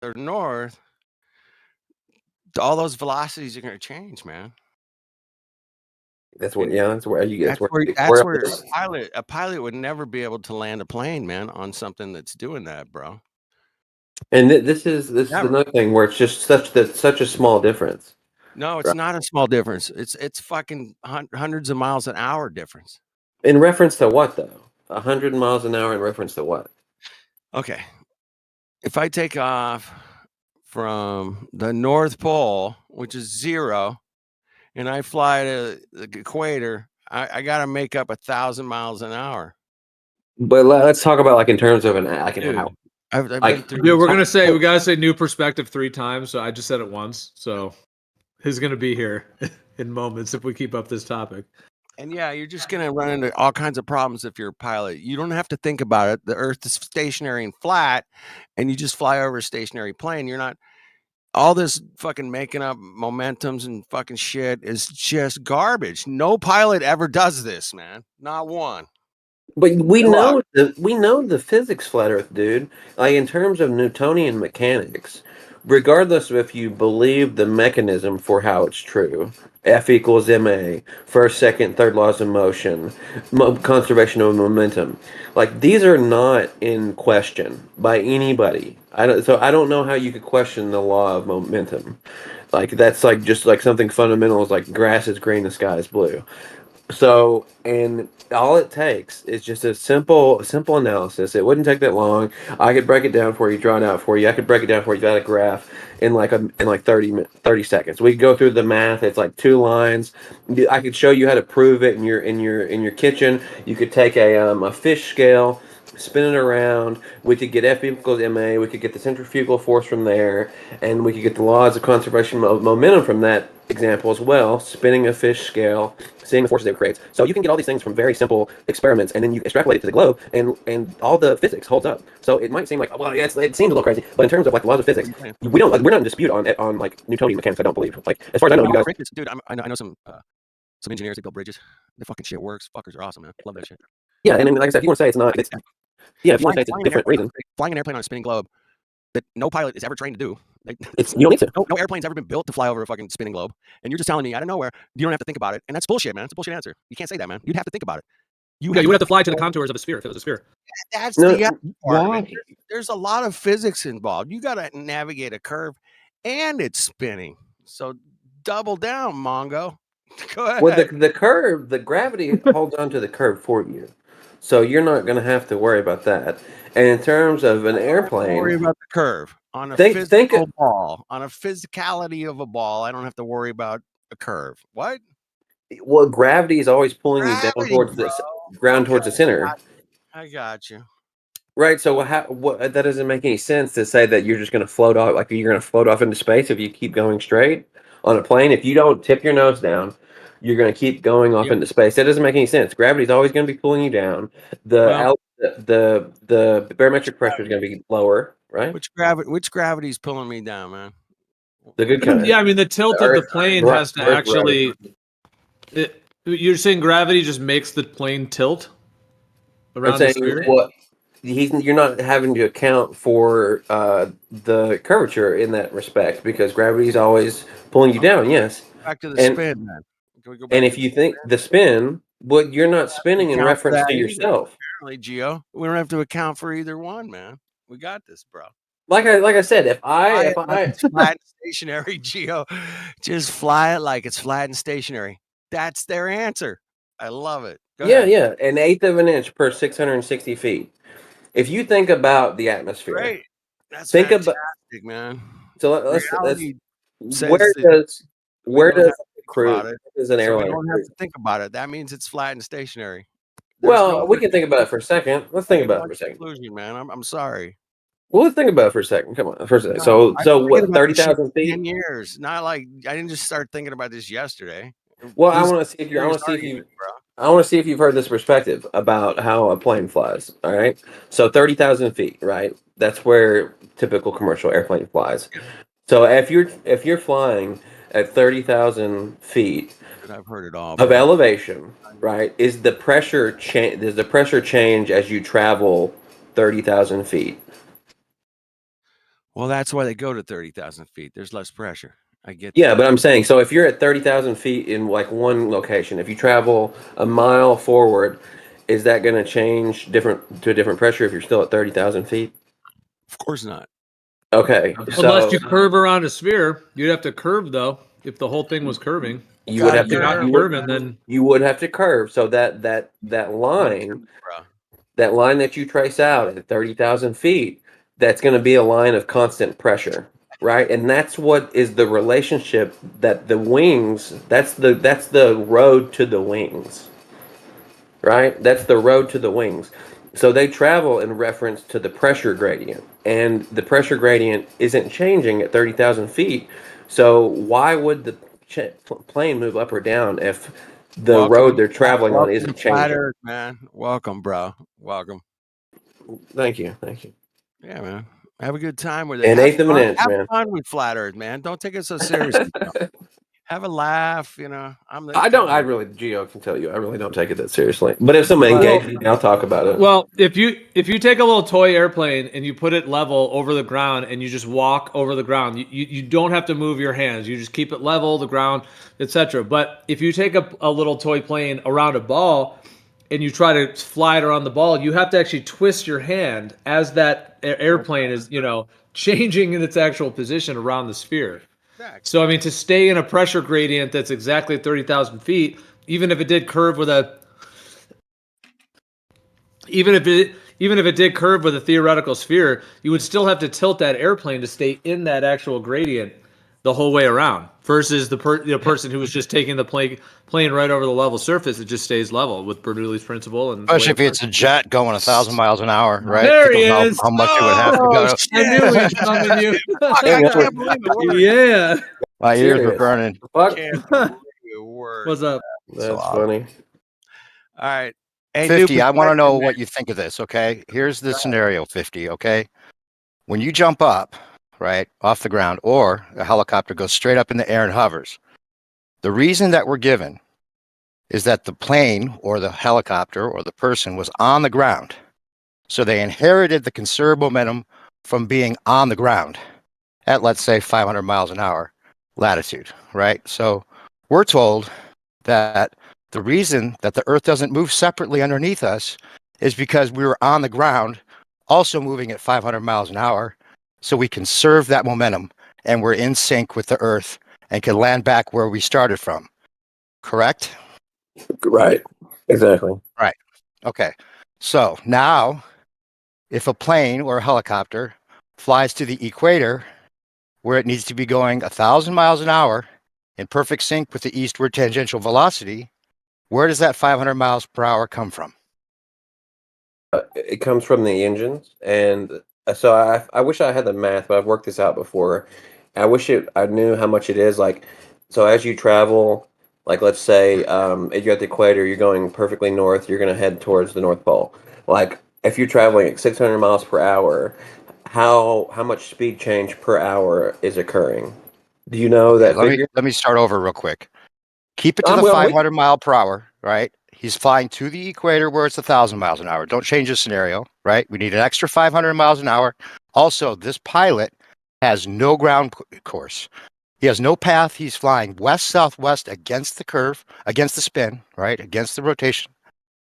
or north, all those velocities are going to change, man. That's where, that's where you get. That's where a pilot would never be able to land a plane, man, on something that's doing that, bro. And this is another thing where it's just such a small difference. No, it's not a small difference. It's fucking hundreds of miles an hour difference. In reference to what, though? 100 miles an hour in reference to what? Okay. If I take off from the North Pole, which is 0, and I fly to the equator, I got to make up 1,000 miles an hour. But let's talk about like in terms of an hour. I've been through. Dude, we gotta say new perspective 3 times. So I just said it once. So he's gonna be here in moments if we keep up this topic. And yeah, you're just gonna run into all kinds of problems if you're a pilot. You don't have to think about it. The Earth is stationary and flat, and you just fly over a stationary plane. You're not. All this fucking making up momentums and fucking shit is just garbage. No pilot ever does this, man. Not one. But we know the physics flat Earth, dude. Like in terms of Newtonian mechanics, regardless of if you believe the mechanism for how it's true, F equals ma, first, second, third laws of motion, conservation of momentum. Like these are not in question by anybody. I don't know how you could question the law of momentum. Like that's like just like something fundamental is like grass is green, the sky is blue. So, and all it takes is just a simple analysis. It wouldn't take that long. I could break it down for you, draw it out for you. I could break it down for you, got a graph in like 30 seconds. We could go through the math. It's like 2 lines. I could show you how to prove it in your kitchen. You could take a fish scale, spin it around. We could get F equals ma. We could get the centrifugal force from there, and we could get the laws of conservation of momentum from that example as well. Spinning a fish scale, seeing the forces it creates. So you can get all these things from very simple experiments, and then you extrapolate it to the globe, and all the physics holds up. So it might seem like, well, it seems a little crazy, but in terms of like laws of physics, we're not in dispute on like Newtonian mechanics. I don't believe. Like as far as I know, you guys, dude, I know some engineers that build bridges. The fucking shit works. Fuckers are awesome, man. Love that shit. Yeah, and like I said, if you want to say it's not, if you want to say it's a different reason, flying an airplane on a spinning globe that no pilot is ever trained to do. Like, you don't need to. No airplane's ever been built to fly over a fucking spinning globe, and you're just telling me out of nowhere you don't have to think about it, and that's bullshit, man. It's a bullshit answer. You can't say that, man. You'd have to think about it. You would have to fly to the contours of a sphere if it was a sphere. That's the part of it. There's a lot of physics involved. You got to navigate a curve, and it's spinning. So double down, Mongo. Go ahead. Well, the curve, the gravity holds onto the curve for you, so you're not going to have to worry about that. And in terms of an airplane, worry about the curve on a physical ball, on a physicality of a ball. I don't have to worry about a curve. What? Well, gravity is always pulling you down towards the ground, towards the center. I got you. Right. So that doesn't make any sense to say that you're just going to float off, like you're going to float off into space if you keep going straight on a plane. If you don't tip your nose down, you're going to keep going off into space. That doesn't make any sense. Gravity is always going to be pulling you down. The barometric pressure is going to be lower, right? Which gravity is pulling me down, man? The good kind. Yeah, I mean the tilt of the plane has to actually. You're saying gravity just makes the plane tilt around the sphere? You're not having to account for the curvature in that respect because gravity is always pulling you down. Yes. Back to the spin, man. And if you think the spin, well, you're not spinning in reference to yourself. Apparently, Gio, we don't have to account for either one, man. We got this, bro. Like I said, if I flat and stationary, Gio, just fly it like it's flat and stationary. That's their answer. I love it. Go ahead. Yeah, an eighth of an inch per 660 feet. If you think about the atmosphere, great. That's fantastic, man. So let's where does cruise as an airline? We don't have to think about it. That means it's flat and stationary. We can think about it for a second. Let's think about it for a second. Conclusion, man. I'm sorry. Well, let's think about it for a second. Come on, for a second. So what? 30,000 feet? 10 years. Not like I didn't just start thinking about this yesterday. Well, I want to see if you've heard this perspective about how a plane flies. All right. So 30,000 feet, right? That's where typical commercial airplane flies. So if you're flying at 30,000 feet, I've heard it all of elevation, right? Does the pressure change as you travel 30,000 feet? Well, that's why they go to 30,000 feet. There's less pressure. I get Yeah, that. but I'm saying, so if you're at 30,000 feet in like one location, if you travel a mile forward, is that going to change to a different pressure if you're still at 30,000 feet? Of course not. Okay, Unless you curve around a sphere, you'd have to curve though. If the whole thing was curving, you would have to not curving, then you would have to curve. So that line, that line that you trace out at 30,000 feet, that's going to be a line of constant pressure, right? And that's what is the relationship that the wings. That's the road to the wings, right? That's the road to the wings. So they travel in reference to the pressure gradient, and the pressure gradient isn't changing at 30,000 feet. So why would the plane move up or down if the road they're traveling on isn't changing? Earth, man. Welcome, bro. Welcome. Thank you. Thank you. Yeah, man. Have a good time with it. An eighth of an inch, have man. fun with flat Earth, man. Don't take it so seriously. Have a laugh, you know. I really, Geo can tell you, I really don't take it that seriously. But if somebody engages me, I'll talk about it. Well, if you take a little toy airplane and you put it level over the ground and you just walk over the ground, you don't have to move your hands. You just keep it level, the ground, etc. But if you take a little toy plane around a ball and you try to fly it around the ball, you have to actually twist your hand as that airplane is, changing in its actual position around the sphere. So, I mean, to stay in a pressure gradient that's exactly 30,000 feet, even if it did curve with a theoretical sphere, you would still have to tilt that airplane to stay in that actual gradient the whole way around. Versus the person who was just taking the plane right over the level surface, it just stays level with Bernoulli's principle. And especially if it's a jet going 1,000 miles an hour, right? There he is. How much it would have to go. I knew he was coming. You. I can't believe it worked. Yeah. My ears were burning. Fuck. What's up? That's funny. All right. Hey, 50, I want to know what you think of this, okay? Here's the scenario, 50, okay? When you jump up, right, off the ground, or a helicopter goes straight up in the air and hovers, the reason that we're given is that the plane or the helicopter or the person was on the ground. So they inherited the conserved momentum from being on the ground at, let's say, 500 miles an hour latitude, right? So we're told that the reason that the Earth doesn't move separately underneath us is because we were on the ground, also moving at 500 miles an hour, so we conserve that momentum and we're in sync with the Earth and can land back where we started from. Correct? Right. Exactly. Right. Okay. So now, if a plane or a helicopter flies to the equator where it needs to be going 1,000 miles an hour in perfect sync with the eastward tangential velocity, where does that 500 miles per hour come from? It comes from the engines, and so I wish I had the math, but I've worked this out before. I wish I knew how much it is. Like, so as you travel, like let's say if you're at the equator, you're going perfectly north, you're going to head towards the North Pole. Like if you're traveling at 600 miles per hour, how much speed change per hour is occurring? Do you know that figure? Let me start over real quick. Keep it to the 500 mile per hour, right? He's flying to the equator where it's 1,000 miles an hour. Don't change the scenario, right? We need an extra 500 miles an hour. Also, this pilot has no ground course. He has no path. He's flying west-southwest against the curve, against the spin, right? Against the rotation.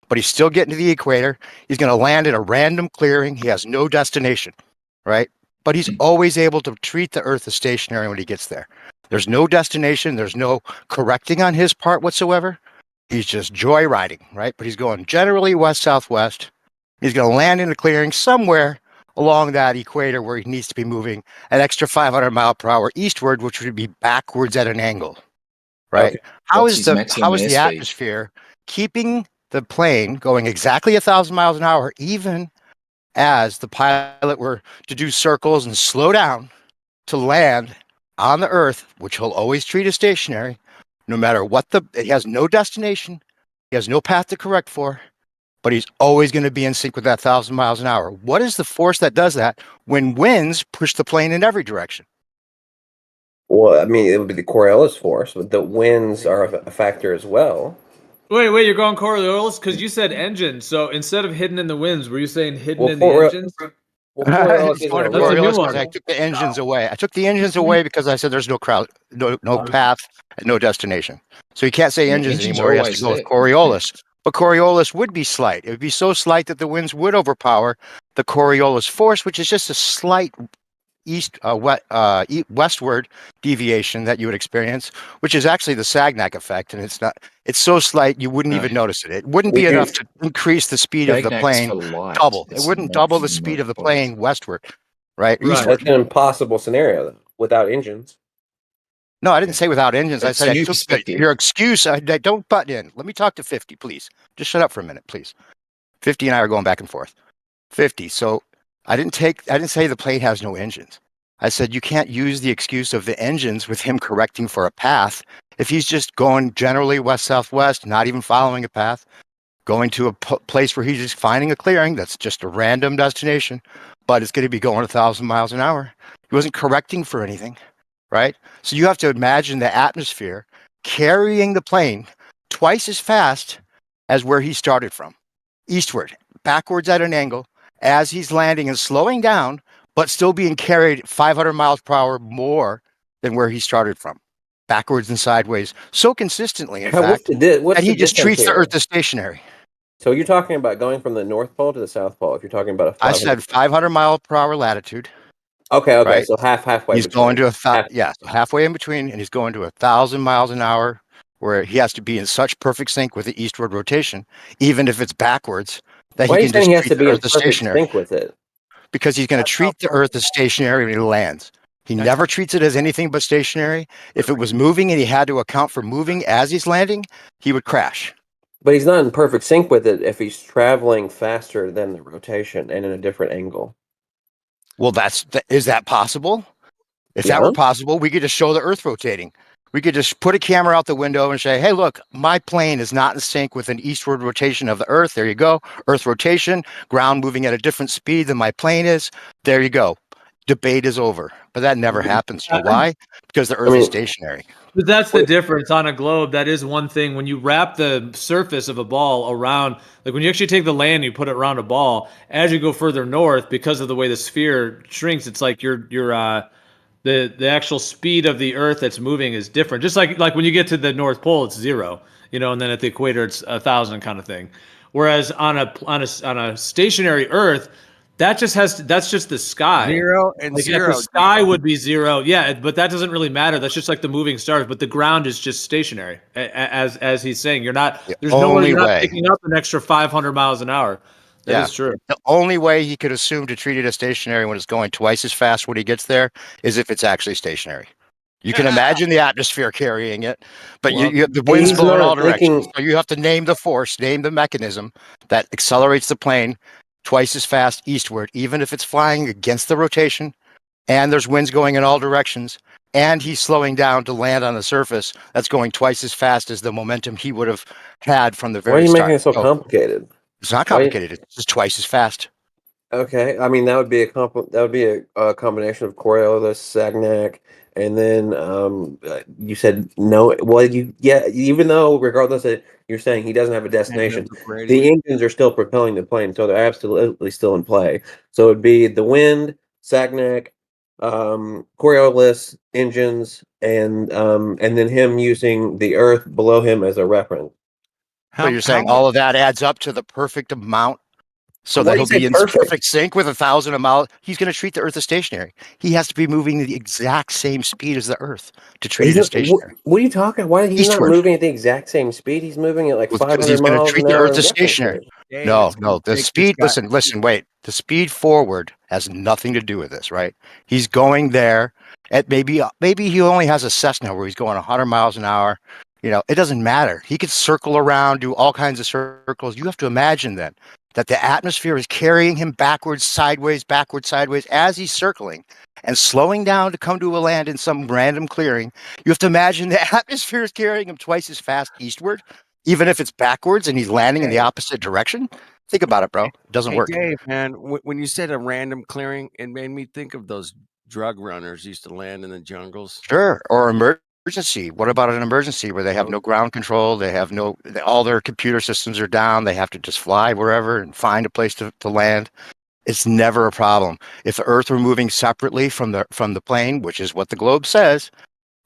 But he's still getting to the equator. He's going to land in a random clearing. He has no destination, right? But he's always able to treat the Earth as stationary when he gets there. There's no destination. There's no correcting on his part whatsoever. He's just joyriding, right? But he's going generally west-southwest. He's going to land in a clearing somewhere along that equator where he needs to be moving an extra 500 mile per hour eastward, which would be backwards at an angle, right? Okay. How is the atmosphere keeping the plane going exactly 1,000 miles an hour, even as the pilot were to do circles and slow down to land on the Earth, which he'll always treat as stationary, no matter what he has no destination, he has no path to correct for, but he's always going to be in sync with that 1,000 miles an hour. What is the force that does that when winds push the plane in every direction? Well, I mean, it would be the Coriolis force, but the winds are a factor as well. Wait, you're going Coriolis? Because you said engine. So instead of hidden in the winds, were you saying hidden in the engines? Well, Coriolis He's isn't going a to That's a real new Coriolis one. because I example. took the engines away. I took the engines away because I said there's no crowd, no path, and no destination. So he can't say The engines engines anymore. are He has to always go with there. Coriolis. But Coriolis would be slight. It would be so slight that the winds would overpower the Coriolis force, which is just a slight westward deviation that you would experience, which is actually the Sagnac effect, and it's not. It's so slight you wouldn't No, even notice it. It wouldn't We be do. enough to increase the speed of the Sagnac's plane for light. double. It It's wouldn't not double the for speed of the north-west. plane westward, right? Right. Eastward. That's an impossible scenario though, without engines. No, I didn't say without engines. I It's said a I new took perspective. your excuse. I don't butt in. Let me talk to 50, please. Just shut up for a minute, please. 50 and I are going back and forth. 50. So I didn't say the plane has no engines. I said you can't use the excuse of the engines with him correcting for a path. If he's just going generally west-southwest, not even following a path, going to a place where he's just finding a clearing that's just a random destination, but it's going to be going 1,000 miles an hour. He wasn't correcting for anything, right? So you have to imagine the atmosphere carrying the plane twice as fast as where he started from, eastward, backwards at an angle, as he's landing and slowing down, but still being carried 500 miles per hour more than where he started from, backwards and sideways, so consistently, in fact, What's that he the just difference treats the here? Earth as stationary. So you're talking about going from the North Pole to the South Pole. If you're talking about a I 500. said 500 mile per hour latitude, Okay, right? so halfway He's going between. to so halfway in between, and he's going to 1,000 miles an hour, where he has to be in such perfect sync with the eastward rotation, even if it's backwards, that Why he are you can saying just he has treat to the be in Earth as perfect stationary. sync with it? Because he's going to That's how treat the Earth as stationary when he lands. He never treats it as anything but stationary. If it was moving and he had to account for moving as he's landing, he would crash. But he's not in perfect sync with it if he's traveling faster than the rotation and in a different angle. Well, is that possible? If that Yeah. were possible, we could just show the Earth rotating. We could just put a camera out the window and say, hey, look, my plane is not in sync with an eastward rotation of the Earth. There you go. Earth rotation, ground moving at a different speed than my plane is. There you go. Debate is over. But that never happens. You know why? Because the Earth is stationary. But that's the difference on a globe. That is one thing. When you wrap the surface of a ball around, like when you actually take the land and you put it around a ball, as you go further north, because of the way the sphere shrinks, it's like the actual speed of the Earth that's moving is different. Just like when you get to the North Pole, it's 0, and then at the equator it's 1,000 kind of thing. Whereas on a stationary Earth, that's just the sky. 0 and Like 0. the sky would be 0, yeah, but that doesn't really matter. That's just like the moving stars. But the ground is just stationary, as he's saying. There's nowhere you're not picking up an extra 500 miles an hour. That is true. The only way he could assume to treat it as stationary when it's going twice as fast when he gets there is if it's actually stationary. You can imagine the atmosphere carrying it, but the wind's blowing all directions. So you have to name the force, name the mechanism that accelerates the plane twice as fast eastward, even if it's flying against the rotation and there's winds going in all directions, and he's slowing down to land on the surface that's going twice as fast as the momentum he would have had from the Why are very you start. making it so complicated? It's not complicated. It's just twice as fast. Okay, I mean that would be a combination of Coriolis, Sagnac, and then you said no. Well, even though regardless of you're saying he doesn't have a destination, the engines are still propelling the plane, so they're absolutely still in play. So it'd be the wind, Sagnac, Coriolis engines, and then him using the Earth below him as a reference. So you're saying all of that adds up to the perfect amount so that Why do he'll you say be in perfect sync with 1,000 miles. He's going to treat the Earth as stationary. He has to be moving the exact same speed as the Earth to treat it as stationary. What are you talking? Why he's not Eastward. moving at the exact same speed? He's moving at like Because 500 he's going to miles treat an the hour. Earth as stationary. Dave, No. it's gonna The take speed. this guy- Wait. The speed forward has nothing to do with this, right? He's going there at maybe he only has a Cessna where he's going 100 miles an hour. It doesn't matter. He could circle around, do all kinds of circles. You have to imagine then that the atmosphere is carrying him backwards, sideways, as he's circling and slowing down to come to a land in some random clearing. You have to imagine the atmosphere is carrying him twice as fast eastward, even if it's backwards and he's landing in the opposite direction. Think about it, bro. It doesn't work. Dave, man, when you said a random clearing, it made me think of those drug runners used to land in the jungles. Sure. Or emergency. What about an emergency where they have no ground control? They have all their computer systems are down. They have to just fly wherever and find a place to land. It's never a problem. If the Earth were moving separately from the plane, which is what the globe says,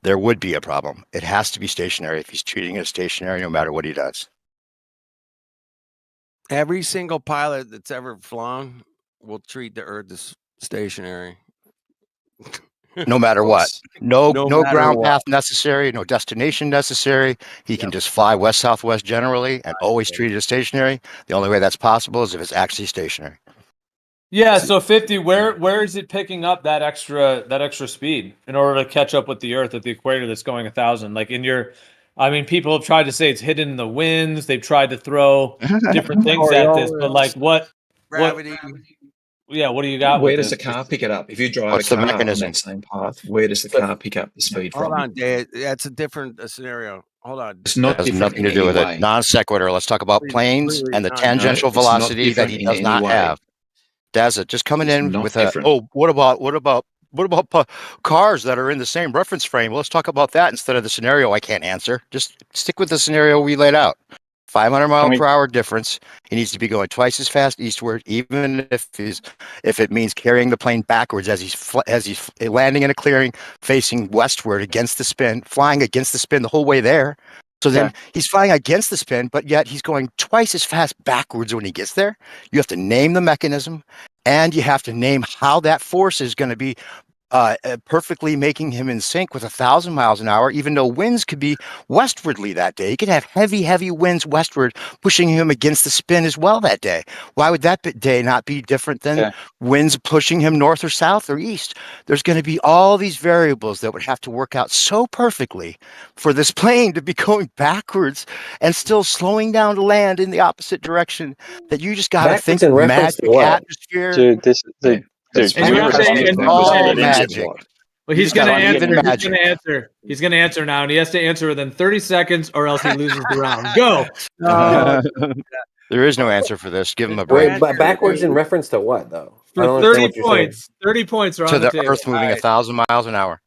there would be a problem. It has to be stationary if he's treating it stationary, no matter what he does. Every single pilot that's ever flown will treat the Earth as stationary. No matter what. No matter ground what. path necessary, no destination necessary. He can just fly west-southwest generally and always treat it as stationary. The only way that's possible is if it's actually stationary. Yeah, so 50, where is it picking up that extra speed in order to catch up with the Earth at the equator that's going 1,000? Like people have tried to say it's hidden in the winds. They've tried to throw different things at this, but like gravity. What do you got? Where with does this? the car pick it up? If you drive What's a the car on mechanism? that same path, where does the car pick up the speed Hold from? on, Dave. That's a different scenario. Hold on. It's not It has different nothing in to do any with way. it. Non sequitur. Let's talk about planes Completely and the non- tangential No, it's not velocity that different he in does any not way. have. Dazza, just coming It's in not with different. what about cars that are in the same reference frame? Well, let's talk about that instead of the scenario I can't answer. Just stick with the scenario we laid out. 500 mile per hour difference. He needs to be going twice as fast eastward, even if it means carrying the plane backwards as he's landing in a clearing, facing westward against the spin, flying against the spin the whole way there. So then he's flying against the spin, but yet he's going twice as fast backwards when he gets there. You have to name the mechanism, and you have to name how that force is going to be perfectly making him in sync with 1,000 miles an hour, even though winds could be westwardly that day. He could have heavy winds westward pushing him against the spin as well that day. Why would that day not be different than winds pushing him north or south or east? There's going to be all these variables that would have to work out so perfectly for this plane to be going backwards and still slowing down to land in the opposite direction that you just got to think Backwards in reference to magic what? atmosphere. Dude, It's And you have to- backwards and- all in terms of magic. what? Well, You he's just gotta going to leave answer. in He's magic. going to answer. He's going to answer now, and he has to answer within 30 seconds, or else he loses the round. Go. No, There is no answer for this. Give him a Wait, break. but backwards in reference to what, though? I For don't 30 understand what you're saying. points. 30 points are To on the the table. Earth moving 1,000 miles an hour.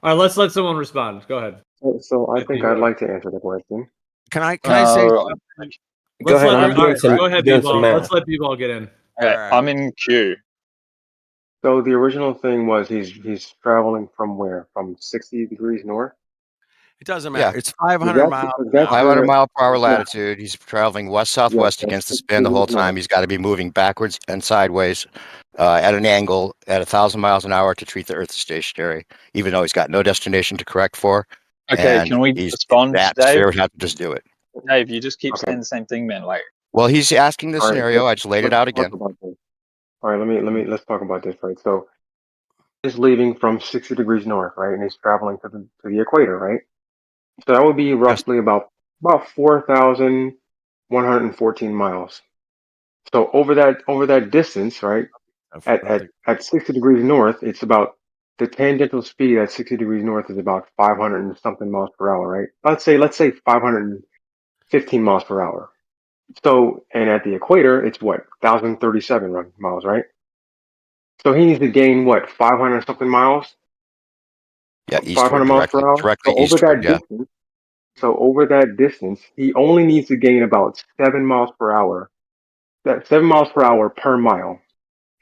All right, let's let someone respond. Go ahead. So I think I'd like to answer the question. Can I say Uh, something? Go ahead. All I'm doing right, some, go ahead, doing some B-Ball. math. Let's let B-Ball get in. Okay, Alright. I'm in queue. So the original thing was he's traveling from where? From 60 degrees north? It doesn't matter. Yeah. It's 500 That's- miles. that's 500 mile per hour Yeah. latitude. He's traveling west-southwest Yeah, against the that's spin the whole 60 degrees time. He's got to be moving backwards and sideways at an angle at 1,000 miles an hour to treat the Earth as stationary, even though he's got no destination to correct for. Okay, and can we he's respond, the Dave? atmosphere would have to just do it. Dave, you just keep Okay. saying the same thing, man. Like, Well, he's asking the All right, scenario. I just laid it let's out talk again. about this. All right, let's talk about this, right? So he's leaving from 60 degrees north, right? And he's traveling to the equator, right? So that would be roughly about 4,114 miles. So over that distance, right? At 60 degrees north, it's about the tangential speed at 60 degrees north is about 500 and something miles per hour, right? Let's say 515 miles per hour. So, and at the equator, it's what, 1,037 miles, right? So he needs to gain what, 500 something miles? Yeah, 500 eastward, miles per hour? directly So over eastward, that yeah. distance, he only needs to gain about 7 miles per hour. That's 7 miles per hour per mile.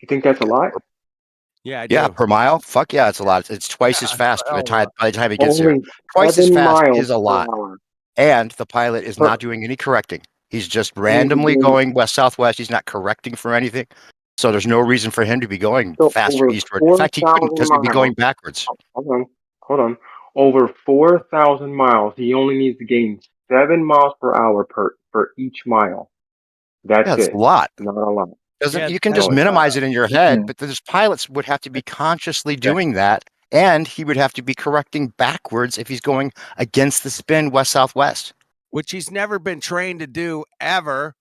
You think that's a lot? Yeah, I do. Yeah, per mile? Fuck yeah, it's a lot. It's twice as fast by the time he gets there. Only Twice as 7 fast miles is a per lot. hour. And the pilot is Per- not doing any correcting. He's just randomly going west-southwest. He's not correcting for anything. So there's no reason for him to be going So faster over eastward. In fact, he couldn't 4,000 because he'd be going miles. backwards. Hold on. Over 4,000 miles, he only needs to gain 7 miles per hour per each mile. That's Yeah, it's it. a lot. Not a lot. You can that's just a minimize it in your head, Mhm. but those pilots would have to be consciously doing that, and he would have to be correcting backwards if he's going against the spin west-southwest. Which he's never been trained to do ever.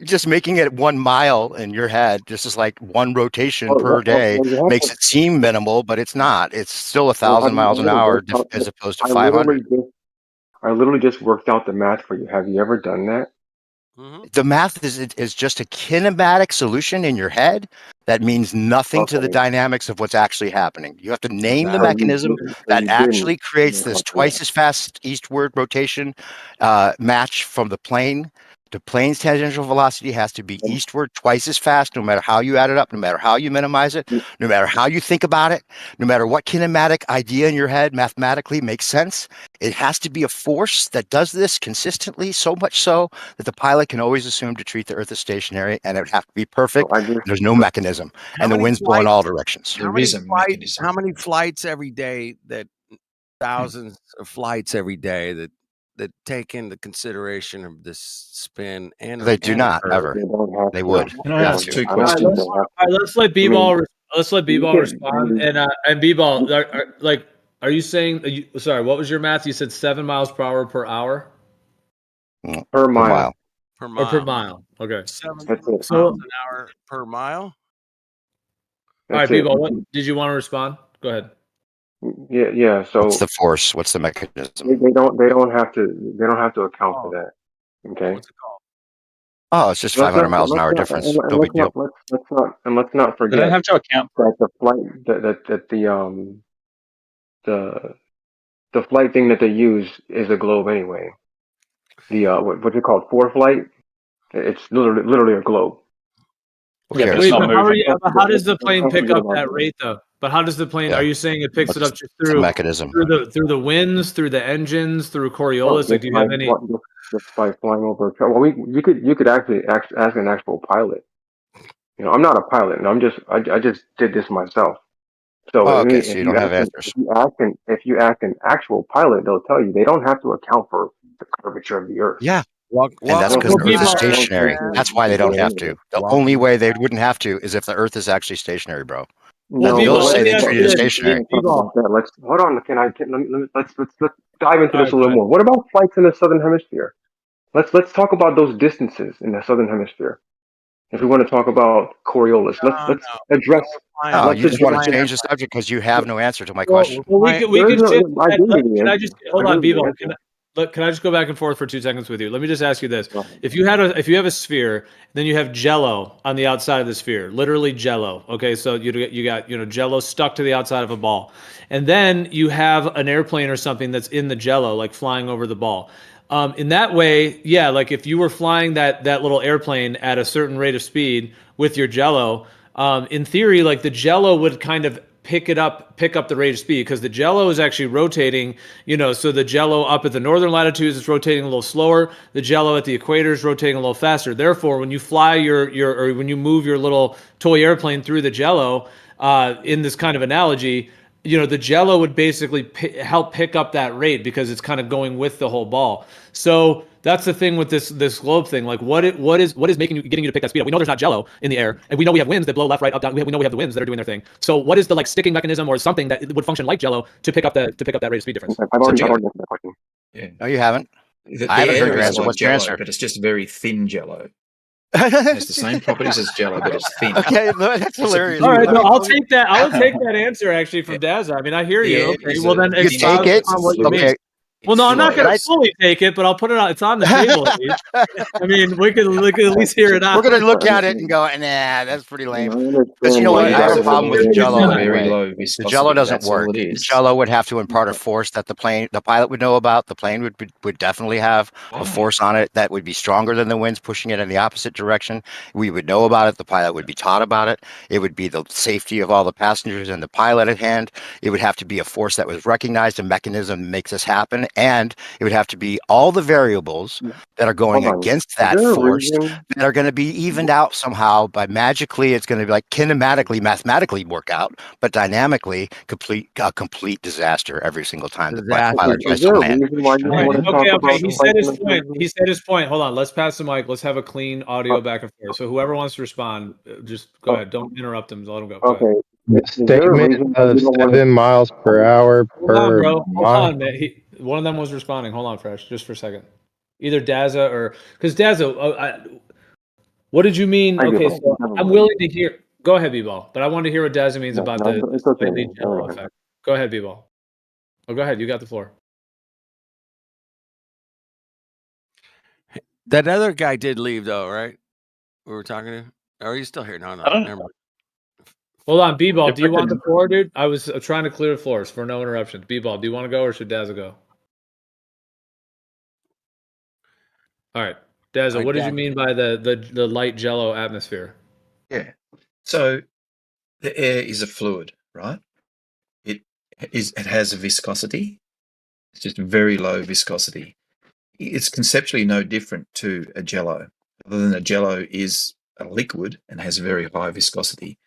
Just making it 1 mile in your head, just as like one rotation Well, per well, day, well, you have makes to- it seem minimal, but it's not. It's still well, 1,000 have miles an you ever hour worked out as the- opposed to I 500. literally just worked out the math for you. Have you ever done that? The math is just a kinematic solution in your head that means nothing to the Okay. dynamics of what's actually happening. You have to name the So you mechanism didn't- so that you actually didn't creates work this out the twice math. as fast eastward rotation match from the plane The plane's tangential velocity has to be eastward twice as fast, no matter how you add it up, no matter how you minimize it, no matter how you think about it, no matter what kinematic idea in your head mathematically makes sense. It has to be a force that does this consistently, so much so that the pilot can always assume to treat the Earth as stationary, and it would have to be perfect. There's no mechanism, and the wind's blowing all directions. There is a mechanism. How many flights every day thousands of flights every day that take into consideration of this spin and They do not ever. They would. Can I ask two questions? All right, let's let B-ball. Let's let B-ball respond. And B-ball, are you saying? Sorry, what was your math? You said 7 miles per hour per hour. Per mile. Per mile. Or per mile. Okay. 7 miles an hour per mile. All right, B-ball. What did you want to respond? Go ahead. Yeah. So what's the force? What's the mechanism? They don't have to account for that. Okay. What's it called? Oh, it's just 500 miles an hour difference. No big deal. Let's not forget. They don't have to account for that the flight the flight thing that they use is a globe anyway. The what's it called? ForeFlight. It's literally a globe. Yeah, Wait, but how does the plane pick up that rate though? But how does the plane? Are you saying it picks it up just through mechanism, through the winds, through the engines, through Coriolis? Like, do you have any? Just by flying over. Well, you could actually ask an actual pilot. You know, I'm not a pilot, and I just did this myself. So, so you don't have answers. If you ask an actual pilot, they'll tell you they don't have to account for the curvature of the Earth. Yeah. And that's because the Earth is stationary. That's why they don't have to. The only way they wouldn't have to is if the Earth is actually stationary, bro. No, they'll say they treat it stationary. Let's hold on. Let's dive into this a little more. What about flights in the southern hemisphere? Let's talk about those distances in the southern hemisphere. If we want to talk about Coriolis, let's address. No, you just want to change the subject because you have no answer to my question. Well, we can can I just hold on, B-ball? Can I just go back and forth for 2 seconds with you? Let me just ask you this: if you have a sphere, then you have Jello on the outside of the sphere, literally Jello. Okay, so you got Jello stuck to the outside of a ball, and then you have an airplane or something that's in the Jello, like flying over the ball. In that way, yeah, like if you were flying that little airplane at a certain rate of speed with your Jello, in theory, like the Jello would kind of pick up the rate of speed because the Jello is actually rotating, so the Jello up at the northern latitudes is rotating a little slower. The Jello at the equator is rotating a little faster. Therefore, when you fly or when you move your little toy airplane through the Jello, in this kind of analogy, the Jello would basically help pick up that rate because it's kind of going with the whole ball. So that's the thing with this globe thing. Like, what is getting you to pick that speed up? We know there's not Jello in the air, and we know we have winds that blow left, right, up, down. We know we have the winds that are doing their thing. So what is the sticking mechanism or something that would function like Jello to pick up that rate of speed difference? I've already answered that question. Yeah. No, you haven't. I haven't heard your answer. What's your answer? But it's just very thin Jello. It has the same properties as Jello, but it's thin. Okay, that's hilarious. All right, no, I'll take that. I'll take that answer actually from Dazza. I mean, I hear you. Okay, well then you take it. Okay. Well, no, I'm not going to fully take it, but I'll put it on. It's on the table. I mean, we can at least hear it out. We're going to look at it and go, nah, that's pretty lame. Because you know what? I have a problem with Jello anyway. The Jello doesn't work. The Jello would have to impart a force that the pilot would know about. The plane would definitely have a force on it that would be stronger than the winds pushing it in the opposite direction. We would know about it. The pilot would be taught about it. It would be the safety of all the passengers and the pilot at hand. It would have to be a force that was recognized, a mechanism that makes this happen. And it would have to be all the variables that are going against that force that are going to be evened out somehow by magically. It's going to be like kinematically, mathematically work out, but dynamically a complete disaster every single time the pilot tries to land. Okay. He said his point. He said his point. Hold on. Let's pass the mic. Let's have a clean audio back and forth. So whoever wants to respond, just go ahead. Don't interrupt them. Let them go. Okay. The statement of 7 miles per hour per mile. Hold on, man. One of them was responding. Hold on, Fresh, just for a second. Either Dazza or because Dazza, what did you mean? Okay, so I'm willing to hear. Go ahead, B-ball. But I want to hear what Dazza means about the slightly Jello effect. Go ahead, B-ball. Oh, go ahead. You got the floor. That other guy did leave, though, right? We were talking to. Or are you still here? No, never mind. Hold on, B-ball. Do you want the floor, dude? I was trying to clear the floors for no interruptions. B-ball, do you want to go or should Dazza go? All right. Dazza, what did you mean by the light jello atmosphere? Yeah. So the air is a fluid, right? It has a viscosity. It's just very low viscosity. It's conceptually no different to a jello, other than a jello is a liquid and has a very high viscosity.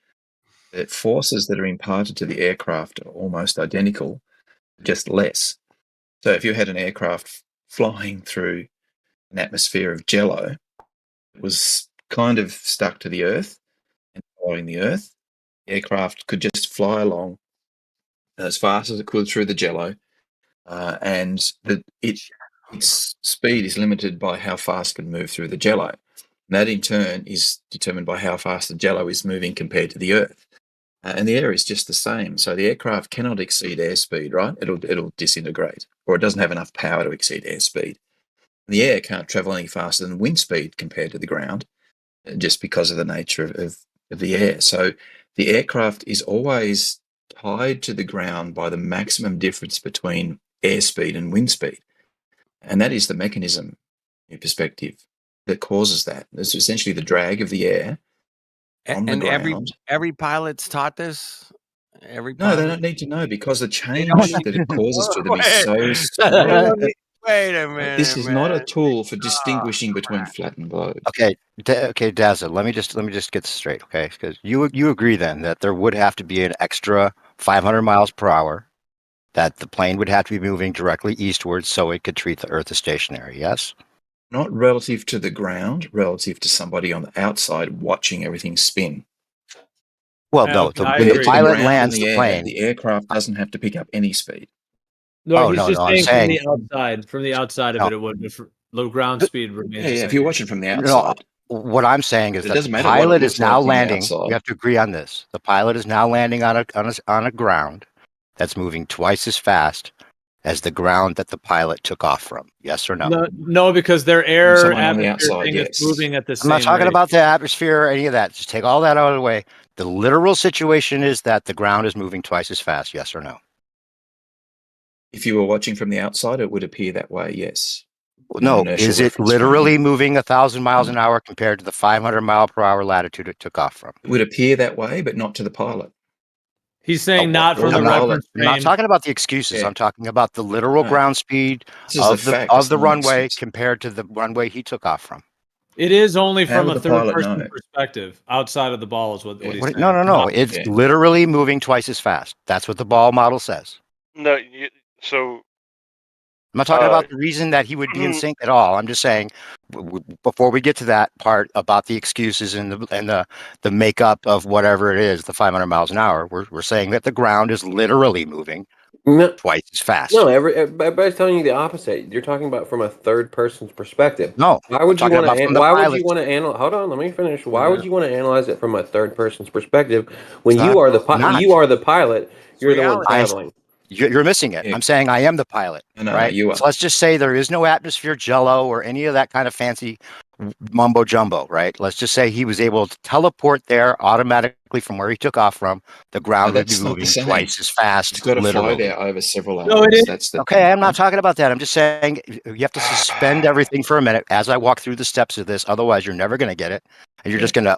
The forces that are imparted to the aircraft are almost identical, just less. So if you had an aircraft flying through an atmosphere of jello, it was kind of stuck to the earth and following the earth, the aircraft could just fly along as fast as it could through the jello, and its speed is limited by how fast it can move through the jello. And that in turn is determined by how fast the jello is moving compared to the earth. And the air is just the same. So the aircraft cannot exceed airspeed, right? It'll disintegrate, or it doesn't have enough power to exceed airspeed. The air can't travel any faster than wind speed compared to the ground, just because of the nature of the air. So the aircraft is always tied to the ground by the maximum difference between airspeed and wind speed. And that is the mechanism in perspective that causes that. It's essentially the drag of the air on the ground. Every pilot's taught this? Every No, they pilot? don't need to know, because the change that it causes to them is so small. Wait a minute. This is not a tool for distinguishing between flattened globes. Okay, okay, Dazza, let me just get this straight, okay? Because you agree then that there would have to be an extra 500 miles per hour, that the plane would have to be moving directly eastwards so it could treat the Earth as stationary, yes? Not relative to the ground, relative to somebody on the outside watching everything spin. Well, no, when the pilot lands the plane, the aircraft doesn't have to pick up any speed. No, he's just saying from the outside of it would, if low ground speed remains. Yeah, if you're watching from the outside. What I'm saying is that the pilot is now landing. You have to agree on this. The pilot is now landing on a ground that's moving twice as fast as the ground that the pilot took off from. Yes or no? No, because their air atmosphere thing is moving at the same rate. I'm not talking about the atmosphere or any of that. Just take all that out of the way. The literal situation is that the ground is moving twice as fast. Yes or no? If you were watching from the outside, it would appear that way, yes. No, is it literally moving 1,000 miles an hour compared to the 500 mile per hour latitude it took off from? It would appear that way, but not to the pilot. He's saying not from the reference frame. I'm not talking about the excuses. Yeah. I'm talking about the literal ground speed of the runway compared to the runway he took off from. It is only from a third-person perspective. Outside of the ball is what he's saying. No. It's literally moving twice as fast. That's what the ball model says. No, so... I'm not talking about the reason that he would be in sync at all. I'm just saying, before we get to that part about the excuses and the makeup of whatever it is, the 500 miles an hour, we're saying that the ground is literally moving twice as fast. No, everybody's telling you the opposite. You're talking about from a third person's perspective. No, why would you want to? Why would you want to analyze? Hold on, let me finish. Why would you want to analyze it from a third person's perspective when you are the pilot? You're the one traveling. You're missing it. Yeah. I'm saying I am the pilot, right? So let's just say there is no atmosphere jello or any of that kind of fancy mumbo jumbo, right? Let's just say he was able to teleport there automatically from where he took off from. The ground would be moving twice as fast. He's got to fly there over several hours. No, okay, I'm not talking about that. I'm just saying you have to suspend everything for a minute as I walk through the steps of this. Otherwise, you're never going to get it. And you're just going to,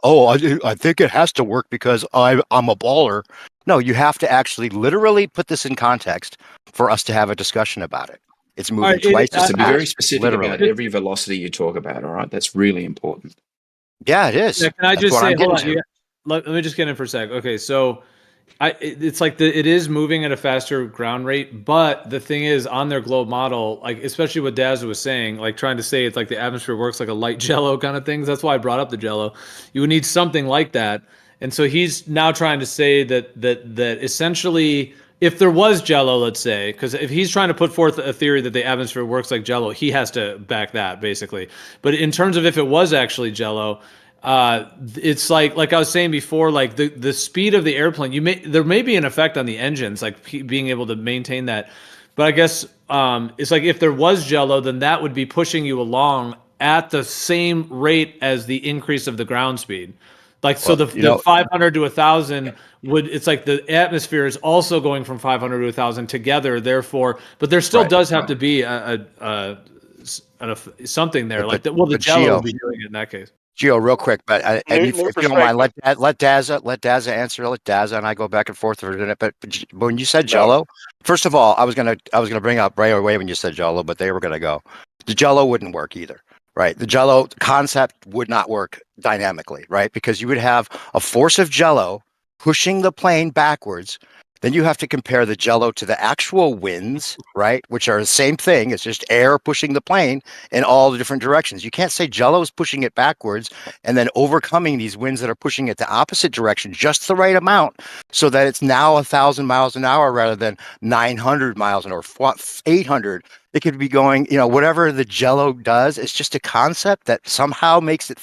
I think it has to work because I'm a baller. No, you have to actually literally put this in context for us to have a discussion about it. It's moving twice as fast. To be very specific about every velocity you talk about, all right? That's really important. Yeah, it is. Yeah, can I just say, hold on. Let me just get in for a sec. Okay, so it's like it is moving at a faster ground rate, but the thing is, on their globe model, like especially what Daz was saying, like trying to say it's like the atmosphere works like a light jello kind of things. That's why I brought up the jello. You would need something like that. And so he's now trying to say that essentially, if there was jello, let's say, because if he's trying to put forth a theory that the atmosphere works like jello, he has to back that basically. But in terms of if it was actually jello, it's like I was saying before, like the speed of the airplane, there may be an effect on the engines, like being able to maintain that. But I guess it's like if there was jello, then that would be pushing you along at the same rate as the increase of the ground speed. Like, so the 500 to 1,000 it's like the atmosphere is also going from 500 to 1,000 together, therefore, but there still does have to be something there. But, the jello Gio, would be doing it in that case. Gio, real quick, but New if you don't mind, perspective. let Daza answer. Let Daza and I go back and forth for a minute. But when you said No. Jello, first of all, I was gonna bring up right away when you said Jello, but they were gonna go. The Jello wouldn't work either, right? The Jello concept would not work dynamically, right? Because you would have a force of Jello pushing the plane backwards. Then you have to compare the Jello to the actual winds, right? Which are the same thing. It's just air pushing the plane in all the different directions. You can't say Jello is pushing it backwards and then overcoming these winds that are pushing it the opposite direction just the right amount so that it's now 1,000 miles an hour rather than 900 miles an hour, 800. It could be going, whatever the Jello does, it's just a concept that somehow makes it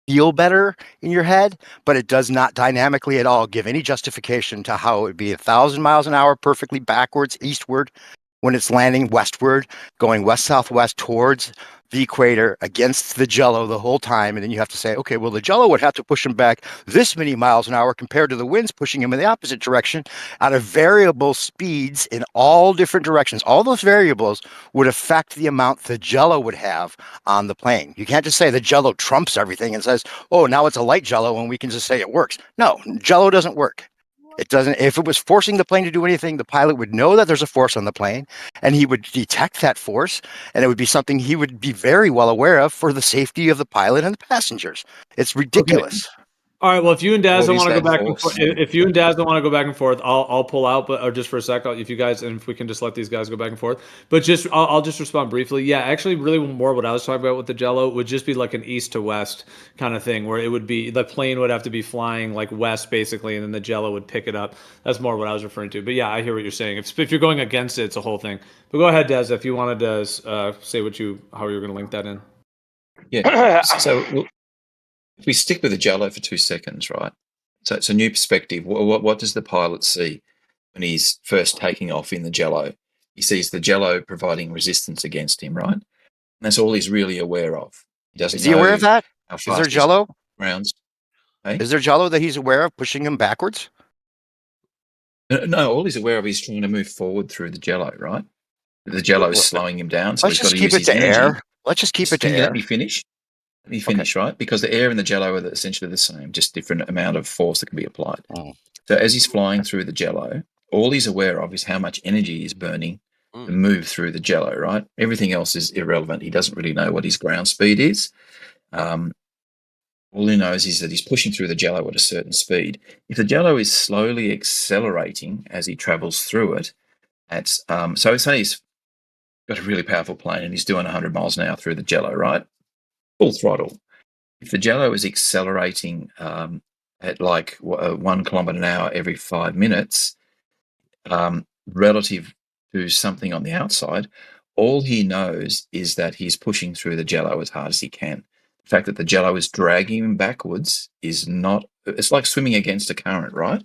feel better in your head, but it does not dynamically at all give any justification to how it would be 1,000 miles an hour perfectly backwards, eastward, when it's landing westward, going west-southwest towards the equator against the Jello the whole time. And then you have to say, okay, well, the Jello would have to push him back this many miles an hour compared to the winds pushing him in the opposite direction at a variable speeds in all different directions. All those variables would affect the amount the Jello would have on the plane. You can't just say the Jello trumps everything and says, oh, now it's a light Jello and we can just say it works. No, Jello doesn't work. It doesn't. If it was forcing the plane to do anything, the pilot would know that there's a force on the plane and he would detect that force, and it would be something he would be very well aware of for the safety of the pilot and the passengers. It's ridiculous. Okay. All right. Well, if you and Daz What don't is want to go that back and force? forth, if you and Daz don't want to go back and forth, I'll pull out, but or just for a sec, if you guys and if we can just let these guys go back and forth. But I'll just respond briefly. Yeah, actually, really more what I was talking about with the Jello would just be like an east to west kind of thing, where it would be the plane would have to be flying like west basically, and then the Jello would pick it up. That's more what I was referring to. But yeah, I hear what you're saying. If you're going against it, it's a whole thing. But go ahead, Daz, if you wanted to say how you're going to link that in. Yeah. So if we stick with the Jello for 2 seconds, right? So it's a new perspective. What does the pilot see when he's first taking off in the Jello? He sees the Jello providing resistance against him, right? And that's all he's really aware of. He doesn't Is he aware of know that? how Is there fast his Jello? grounds. Hey? Is there Jello that he's aware of pushing him backwards? No, all he's aware of is trying to move forward through the Jello, right? The Jello is slowing him down, so Let's he's got just to keep use it his to energy. air. Let's just keep it to Can you air. let me finish? Let me finish, right? Because the air and the Jello are essentially the same, just different amount of force that can be applied. Mm. So as he's flying through the Jello, all he's aware of is how much energy he's burning to move through the Jello, right? Everything else is irrelevant. He doesn't really know what his ground speed is. All he knows is that he's pushing through the Jello at a certain speed. If the Jello is slowly accelerating as he travels through it, so say he's got a really powerful plane and he's doing 100 miles an hour through the Jello, right? Full throttle. If the Jello is accelerating at like 1 kilometre an hour every 5 minutes, relative to something on the outside, all he knows is that he's pushing through the Jello as hard as he can. The fact that the Jello is dragging him backwards is not, it's like swimming against a current, right?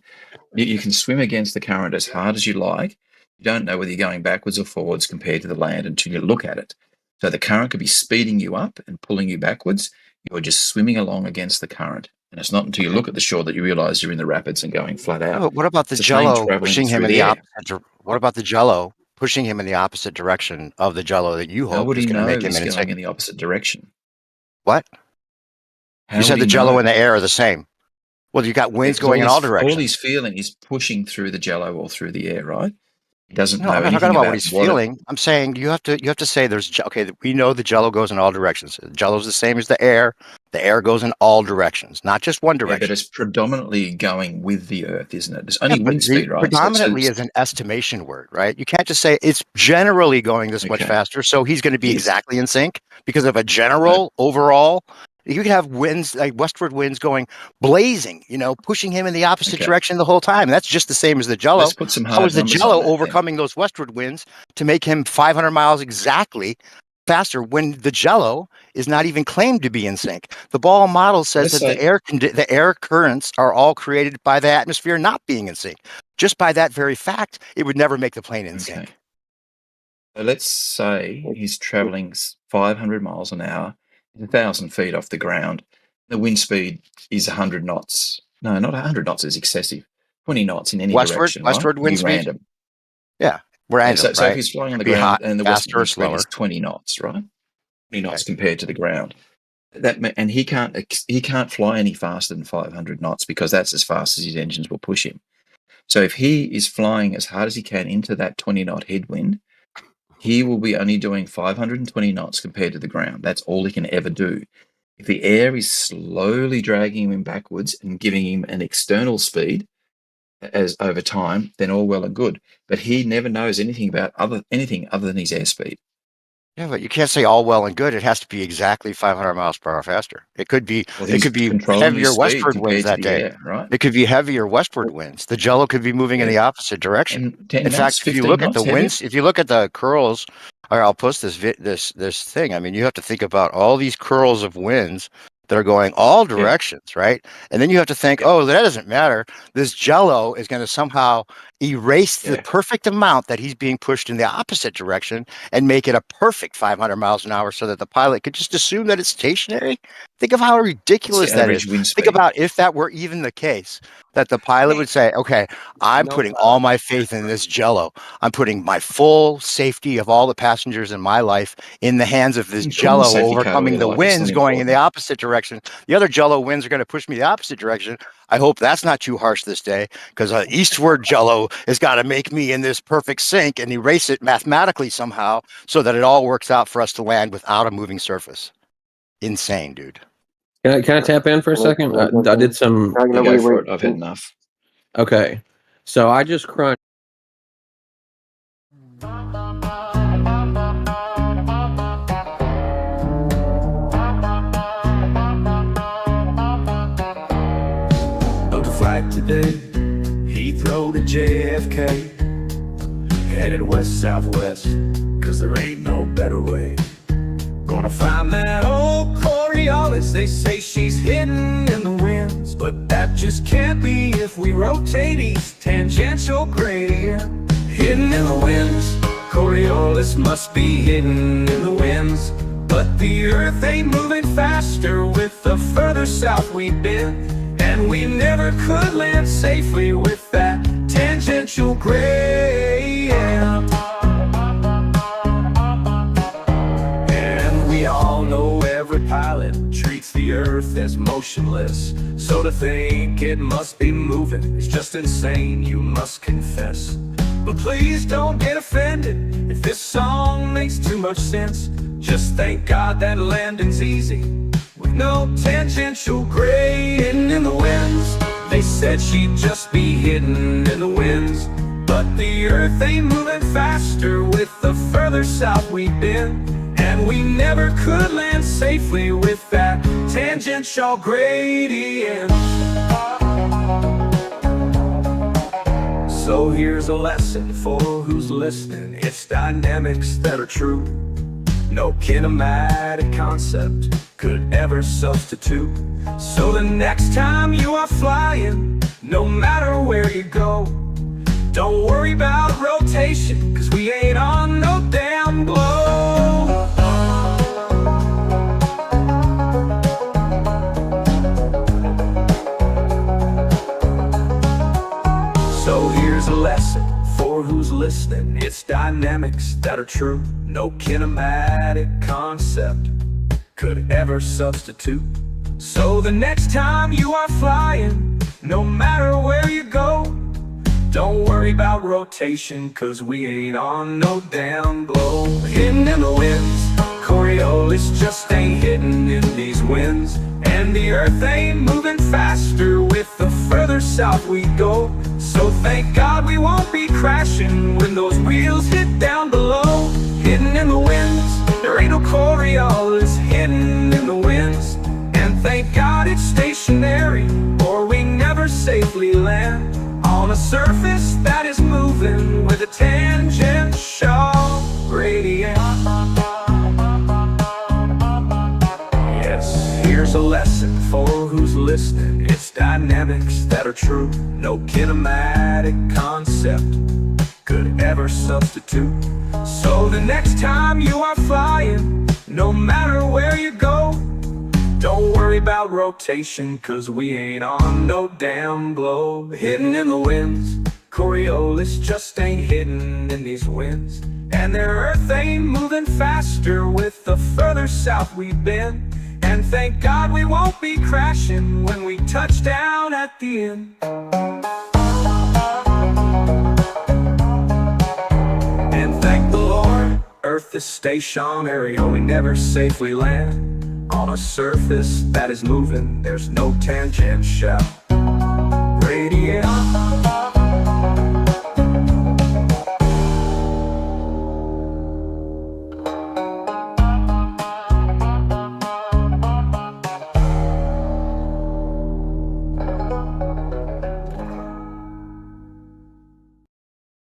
You can swim against the current as hard as you like. You don't know whether you're going backwards or forwards compared to the land until you look at it. So the current could be speeding you up and pulling you backwards. You're just swimming along against the current. And it's not until you look at the shore that you realize you're in the rapids and going flat out. What about the It's a plane Jello traveling pushing him through in the the air. opposite? What about the Jello pushing him in the opposite direction of the Jello that you hope is Nobody going to make him knows an going in the opposite direction. What? How You said would the he Jello know? and the air are the same. Well, you got winds Because going in all all directions. he's feeling is pushing through the Jello or through the air, right? He doesn't No, know I'm not talking anything about what about he's feeling. I'm saying you have to say okay. We know the Jello goes in all directions. The Jello's the same as the air. The air goes in all directions, not just one Yeah, but direction. it's predominantly going with the Earth, isn't it? There's Yeah, only but wind speed, right? predominantly is an estimation word, right? You can't just say it's generally going this much Okay. faster, so he's going to be Yes. exactly in sync because of a general overall. You could have winds like westward winds going blazing, pushing him in the opposite direction the whole time. That's just the same as the Jello. Let's put some How hard is the numbers on Jello that then. overcoming those westward winds to make him 500 miles exactly faster when the Jello is not even claimed to be in sync? The Ball model says Let's that say- the air currents are all created by the atmosphere not being in sync. Just by that very fact, it would never make the plane in sync. So let's say he's traveling 500 miles an hour, 1,000 feet off the ground. The wind speed is 100 knots. No, not 100 knots is excessive. 20 knots in any direction, westward right? wind Be speed? random. Yeah, random, So right? if he's flying on the Be ground hot, and the faster westward or wind speed slower. is 20 knots, right? 20 knots compared to the ground. And he can't fly any faster than 500 knots because that's as fast as his engines will push him. So if he is flying as hard as he can into that 20-knot headwind, he will be only doing 520 knots compared to the ground. That's all he can ever do. If the air is slowly dragging him backwards and giving him an external speed as over time, then all well and good. But he never knows anything about anything other than his airspeed. Yeah, but you can't say all well and good. It has to be exactly 500 miles per hour faster. It could be heavier westward winds that day. Air, right? It could be heavier westward winds. The Jello could be moving in the opposite direction. In fact, if you look at the winds, if you look at the curls, or I'll post this thing. I mean, you have to think about all these curls of winds that are going all directions, right? And then you have to think, oh, that doesn't matter. This Jello is going to somehow erase the perfect amount that he's being pushed in the opposite direction and make it a perfect 500 miles an hour so that the pilot could just assume that it's stationary. Think of how ridiculous that is. Think about if that were even the case, that the pilot would say, okay, I'm putting all my faith in this Jello. I'm putting my full safety of all the passengers in my life in the hands of this Jello, overcoming the winds going in the opposite direction. The other Jello winds are going to push me the opposite direction. I hope that's not too harsh this day, because eastward Jello has got to make me in this perfect sync and erase it mathematically somehow so that it all works out for us to land without a moving surface. Insane, dude. Can I tap in for a second? I did some. Wait. I've had enough. Okay, so I just crunched. Flight today, Heathrow to JFK, headed west-southwest, cause there ain't no better way. Gonna find that old Coriolis, they say she's hidden in the winds, but that just can't be if we rotate east, tangential gradient. Hidden in the winds, Coriolis must be hidden in the winds, but the Earth ain't moving faster with the further south we've been. And we never could land safely with that tangential gradient. And we all know every pilot treats the Earth as motionless, so to think it must be moving is just insane, you must confess. But please don't get offended if this song makes too much sense. Just thank God that landing's easy with no tangential gradient in the winds. They said she'd just be hidden in the winds, but the Earth ain't moving faster with the further south we've been. And we never could land safely with that tangential gradient. So here's a lesson for who's listening. It's dynamics that are true. No kinematic concept could ever substitute. So the next time you are flying, no matter where you go, don't worry about rotation, cause we ain't on no damn globe. So here's a lesson for who's listening. It's dynamics that are true. No kinematic concept could ever substitute. So the next time you are flying, no matter where you go, don't worry about rotation, cause we ain't on no damn globe. Hidden in the winds, Coriolis just ain't hidden in these winds. And the Earth ain't moving faster with the further south we go. So thank God we won't be crashing when those wheels hit down below. Hidden in the winds, there ain't no Coriolis hidden in the winds. And thank God it's stationary, or we never safely land on a surface that is moving with a tangential gradient. Yes, here's a lesson for who's listening. It's dynamics that are true. No kinematic concept could ever substitute. So the next time you are flying, no matter where you go, don't worry about rotation, cause we ain't on no damn globe. Hidden in the winds, Coriolis just ain't hidden in these winds. And their Earth ain't moving faster with the further south we've been. And thank God we won't be crashing when we touch down at the end. And thank the Lord, Earth is stationary, or we never safely land on a surface that is moving. There's no tangential radius.